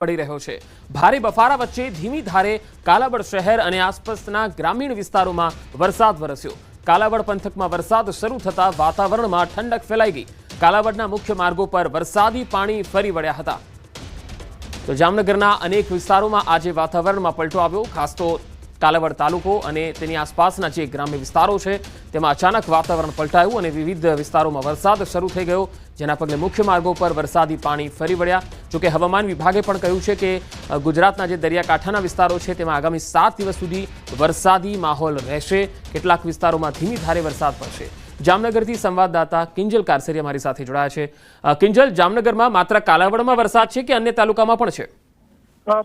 પડી રહ્યો છે। ભારે બફારા વચ્ચે ધીમી ધારે કાલાવડ શહેર અને આસપાસના ગ્રામીણ વિસ્તારોમાં વરસાદ વરસ્યો। કાલાવડ પંથકમાં વરસાદ શરૂ થતા વાતાવરણમાં ઠંડક ફેલાઈ ગઈ। કાલાવડના મુખ્ય માર્ગો પર વરસાદી પાણી ફરી વળ્યા હતા। તો જામનગરના અનેક વિસ્તારોમાં આજે વાતાવરણમાં પલટો આવ્યો। ખાસ તો કાલાવડ તાલુકો અને તેની આસપાસના જે ગ્રામ્ય વિસ્તારો છે તેમાં અચાનક વાતાવરણ પલટાયું અને વિવિધ વિસ્તારોમાં વરસાદ શરૂ થઈ ગયો, જેના પગલે મુખ્ય માર્ગો પર વરસાદી પાણી ફરી વળ્યા। જોકે હવામાન વિભાગે પણ કહ્યું છે કે ગુજરાતના જે દરિયાકાંઠાના વિસ્તારો છે તેમાં આગામી 7 દિવસ સુધી વરસાદી માહોલ રહેશે। કેટલાક વિસ્તારોમાં ધીમી ધારે વરસાદ પડશે। જામનગરથી સંવાદદાતા કિંજલ કારસરી અમારી સાથે જોડાયા છે। કિંજલ, જામનગરમાં માત્ર કાલાવડમાં વરસાદ છે કે અન્ય તાલુકામાં પણ છે?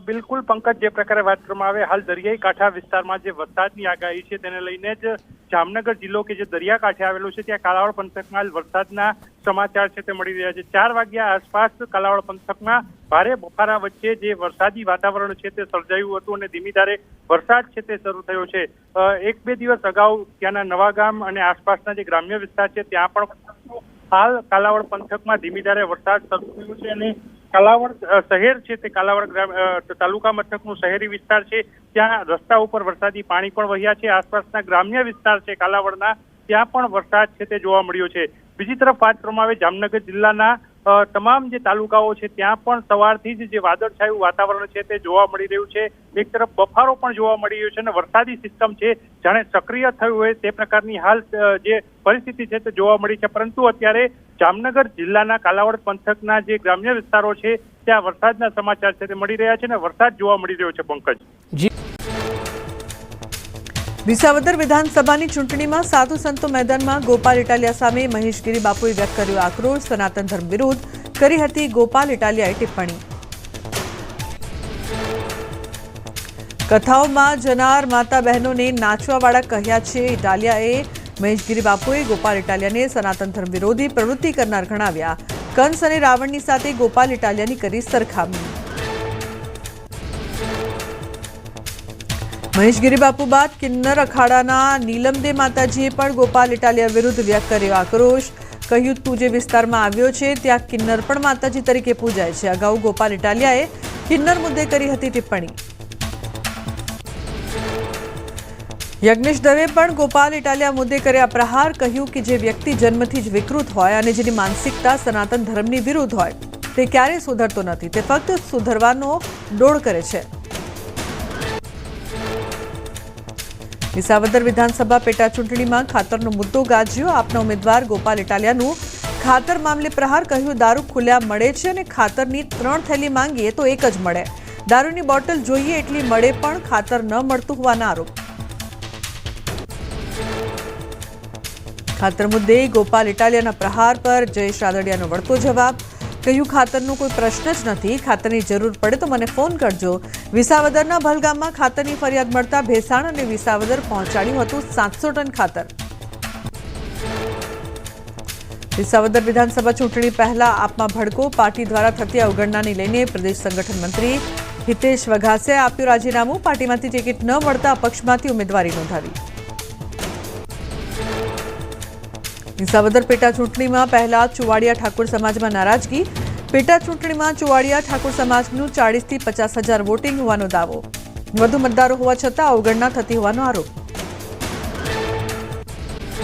બિલકુલ પંકજ, જે પ્રકારે વાત કરવામાં આવે, હાલ દરિયાઈ કાંઠા વિસ્તારમાં જે વરસાદની આગાહી છે તેને લઈને જ જામનગર જિલ્લો કે જે દરિયાકાંઠે આવેલો છે ત્યાં કાલાવડ પંથકમાં વરસાદના સમાચાર છે તે મળી રહ્યા છે। 4 વાગ્યા આસપાસ કાલાવડ પંથકમાં ભારે બફારા વચ્ચે જે વરસાદી વાતાવરણ છે તે સર્જાયું હતું અને ધીમી ધારે વરસાદ છે તે શરૂ થયો છે। 1-2 દિવસ અગાઉ ત્યાંના નવાગામ અને આસપાસના જે ગ્રામ્ય વિસ્તાર છે ત્યાં પણ હાલ કાલાવડ પંથકમાં ધીમી ધારે વરસાદ શરૂ થયો છે અને કાલાવડ શહેર છે તે કાલાવડ તાલુકા મથકનું શહેરી વિસ્તાર છે ત્યાં રસ્તા ઉપર વરસાદી પાણી પણ વહ્યા છે। આસપાસના ગ્રામ્ય વિસ્તાર છે કાલાવડના ત્યાં પણ વરસાદ છે તે જોવા મળ્યો છે। બીજી તરફ વાત કરવામાં આવે, જામનગર જિલ્લાના તમામ જે તાલુકાઓ છે ત્યાં પણ સવારથી જ જે વાદળછાયું વાતાવરણ છે તે જોવા મળી રહ્યું છે। એક તરફ બફારો પણ જોવા મળી રહ્યો છે અને વરસાદી સિસ્ટમ છે જાણે સક્રિય થયું હોય તે પ્રકારની હાલ જે પરિસ્થિતિ છે તે જોવા મળી છે। પરંતુ અત્યારે જામનગર જિલ્લાના કાલાવડ પંથકના જે ગ્રામ્ય વિસ્તારો છે ત્યાં વરસાદના સમાચાર છે તે મળી રહ્યા છે અને વરસાદ જોવા મળી રહ્યો છે। પંકજ, વિસાવદર વિધાનસભાની ચૂંટણીમાં સાધુ સંતો મેદાનમાં ગોપાલ ઇટાલિયા સામે મહેશ ગિરીબાપુએ વ્યક્ત કર્યો આક્રોશ। સનાતન ધર્મ વિરુદ્ધ કરી હતી ગોપાલ ઇટાલિયાએ ટિપ્પણી। કથાઓમાં જનાર માતા બહેનોને નાચવાવાળા કહ્યા છે ઇટાલિયાએ। મહેશ ગિરીબાપુએ ગોપાલ ઇટાલિયાને સનાતન ધર્મ વિરોધી પ્રવૃત્તિ કરનાર ગણાવ્યા। કંસ અને રાવણની સાથે ગોપાલ ઇટાલિયાની કરી સરખામણી। મહેશ ગિરીબાપુ બાદ કિન્નર અખાડાના નીલમદે માતાજીએ પણ ગોપાલ ઇટાલિયા વિરુદ્ધ વ્યક્ત કર્યો આક્રોશ। કહ્યું, તું જે વિસ્તારમાં આવ્યો છે ત્યાં કિન્નર પણ માતાજી તરીકે પૂજાય છે। અગાઉ ગોપાલ ઇટાલિયાએ કિન્નર મુદ્દે કરી હતી ટિપ્પણી। યજ્ઞેશ દવે પણ ગોપાલ ઇટાલિયા મુદ્દે કર્યા પ્રહાર। કહ્યું કે જે વ્યક્તિ જન્મથી જ વિકૃત હોય અને જેની માનસિકતા સનાતન ધર્મની વિરુદ્ધ હોય તે ક્યારેય સુધરતો નથી, તે ફક્ત સુધરવાનો ડોળ કરે છે। વિસાવદર વિધાનસભા પેટા ચૂંટણીમાં ખાતરનો મુદ્દો ગાજ્યો। આપના ઉમેદવાર ગોપાલ ઇટાલિયાનું ખાતર મામલે પ્રહાર। કહ્યું, દારૂ ખુલ્લા મળે છે અને ખાતરની 3 થેલી માંગીએ તો 1 જ મળે। દારૂની બોટલ જોઈએ એટલી મળે પણ ખાતર ન મળતું હોવાના આરોપ। ખાતર મુદ્દે ગોપાલ ઇટાલિયાના પ્રહાર પર જયેશ રાદડિયાનો વળતો જવાબ। કહ્યું, ખાતરનો કોઈ પ્રશ્ન જ નથી, ખાતરની જરૂર પડે તો મને ફોન કરજો। વિસાવદરના ભલગામમાં ખાતરની ફરિયાદ મળતા ભેસાણ અને વિસાવદર પહોંચાડ્યું હતું 700 ટન ખાતર। વિસાવદર વિધાનસભા ચૂંટણી પહેલા આપમાં ભડકો। પાર્ટી દ્વારા થતી અવગણનાને લઈને પ્રદેશ સંગઠન મંત્રી હિતેશ વઘાસિયાએ આપ્યું રાજીનામું। પાર્ટીમાંથી ટિકિટ ન મળતા અપક્ષમાંથી ઉમેદવારી નોંધાવી। વિસાવદર પેટા ચૂંટણીમાં પહેલા ચુવાડિયા ઠાકોર સમાજમાં નારાજગી। પેટા ચૂંટણીમાં ચુવાડિયા ઠાકોર સમાજનું 40 થી 50 હજાર વોટિંગ હોવાનો દાવો। વધુ મતદારો હોવા છતાં અવગણના થતી હોવાનો આરોપ।